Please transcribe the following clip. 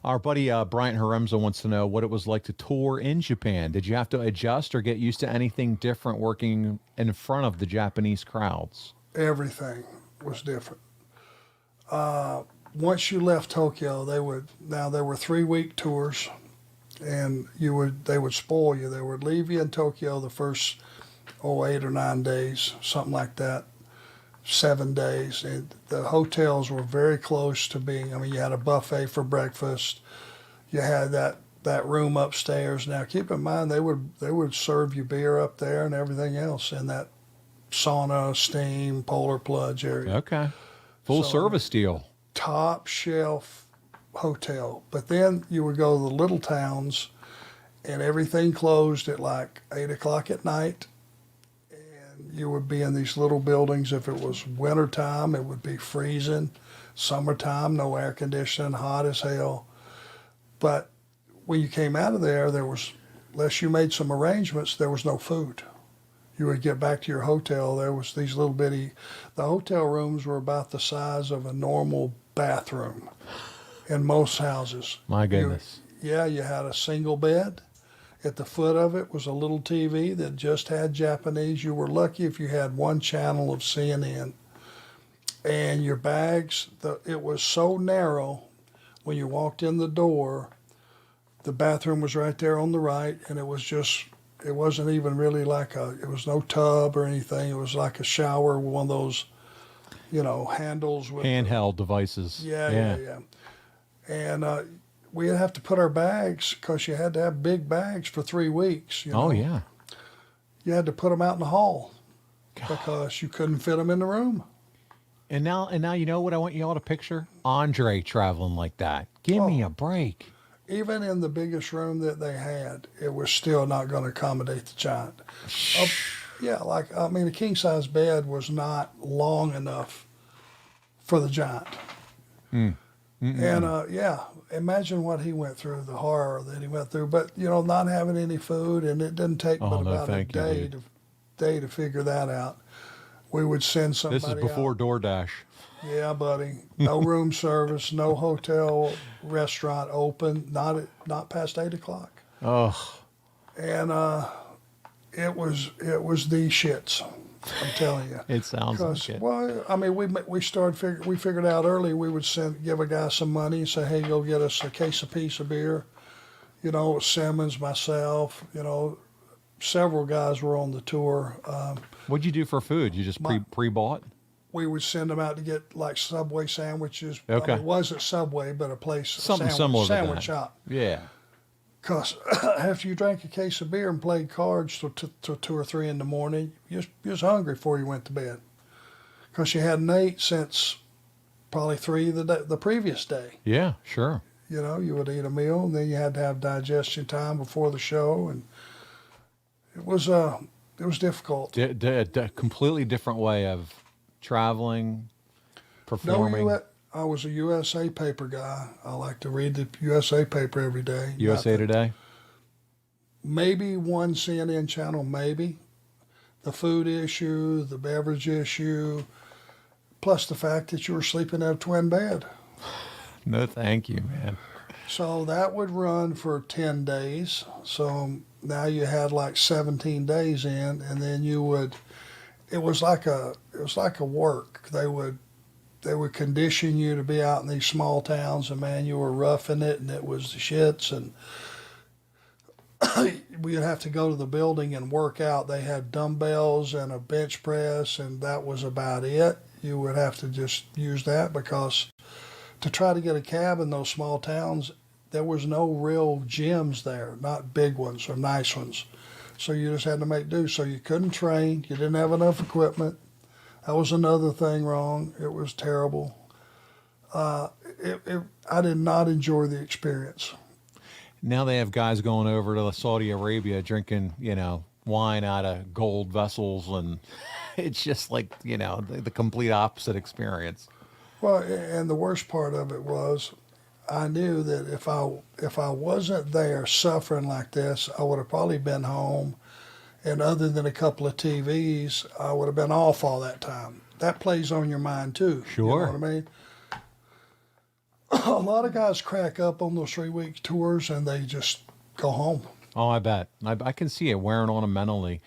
Our buddy Bryant Haremza wants to know what it was like to tour in Japan. Did you have to adjust or get used to anything different working in front of the Japanese crowds? Everything was different. Once you left Tokyo, there were 3-week tours, and they would spoil you. They would leave you in Tokyo the first 8 or 9 days, something like that, 7 days. And the hotels were very close to being. I mean, you had a buffet for breakfast. You had that room upstairs. Now, keep in mind they would serve you beer up there and everything else in that sauna, steam, polar plunge area. Okay, full service deal. Top shelf hotel. But then you would go to the little towns, and everything closed at like 8 o'clock at night. And you would be in these little buildings. If it was wintertime, it would be freezing. Summertime, no air conditioning, hot as hell. But when you came out of there, unless you made some arrangements, there was no food. You would get back to your hotel. There was these little bitty, the hotel rooms were about the size of a normal bathroom in most houses. My goodness. You had a single bed. At the foot of it was a little TV that just had Japanese. You were lucky if you had one channel of CNN. And your bags, it was so narrow, when you walked in the door, the bathroom was right there on the right, and it wasn't even really it was no tub or anything. It was like a shower with one of those, handles with handheld devices. Yeah. And we'd have to put our bags, because you had to have big bags for 3 weeks. Oh, yeah. You had to put them out in the hall God. because you couldn't fit them in the room. And now, you know what I want you all to picture? Andre traveling like that. Give me a break. Even in the biggest room that they had, it was still not going to accommodate the giant. A king-size bed was not long enough for the giant. And, imagine what he went through, the horror that he went through. But, not having any food, and it didn't take but about a day to figure that out. We would send somebody out. This is before DoorDash. Yeah, buddy. No room service, no hotel, restaurant open, not past 8 o'clock. Oh. And it was the shits. I'm telling you. It sounds like it. Well, I mean, we figured out early we would give a guy some money and say, hey, go get us a piece of beer. Simmons, myself, several guys were on the tour. What'd you do for food? You just pre-bought? We would send them out to get like Subway sandwiches. Okay. It wasn't Subway, but a place, something similar to that. Sandwich shop. Yeah. Because after you drank a case of beer and played cards till 2 or 3 in the morning, you was hungry before you went to bed. Because you hadn't ate since probably 3 the previous day. Yeah, sure. You would eat a meal, and then you had to have digestion time before the show, and it was difficult. A completely different way of traveling, performing. I was a USA paper guy. I like to read the USA paper every day. USA Today? Maybe one CNN channel, maybe. The food issue, the beverage issue, plus the fact that you were sleeping in a twin bed. No, thank you, man. So that would run for 10 days. So now you had like 17 days in, and then it was like a work. They would condition you to be out in these small towns, and man, you were roughing it, and it was the shits, and we'd have to go to the building and work out. They had dumbbells and a bench press, and that was about it. You would have to just use that, because to try to get a cab in those small towns, there was no real gyms there, not big ones or nice ones. So you just had to make do. So you couldn't train. You didn't have enough equipment. That was another thing wrong. It was terrible. I did not enjoy the experience. Now they have guys going over to Saudi Arabia drinking, wine out of gold vessels, and it's just like, the complete opposite experience. Well, and the worst part of it was, I knew that if I wasn't there suffering like this, I would have probably been home, and other than a couple of TVs, I would have been off all that time. That plays on your mind too. Sure. You know what A lot of guys crack up on those 3 week tours and they just go home. Oh, I bet. I can see it wearing on them mentally.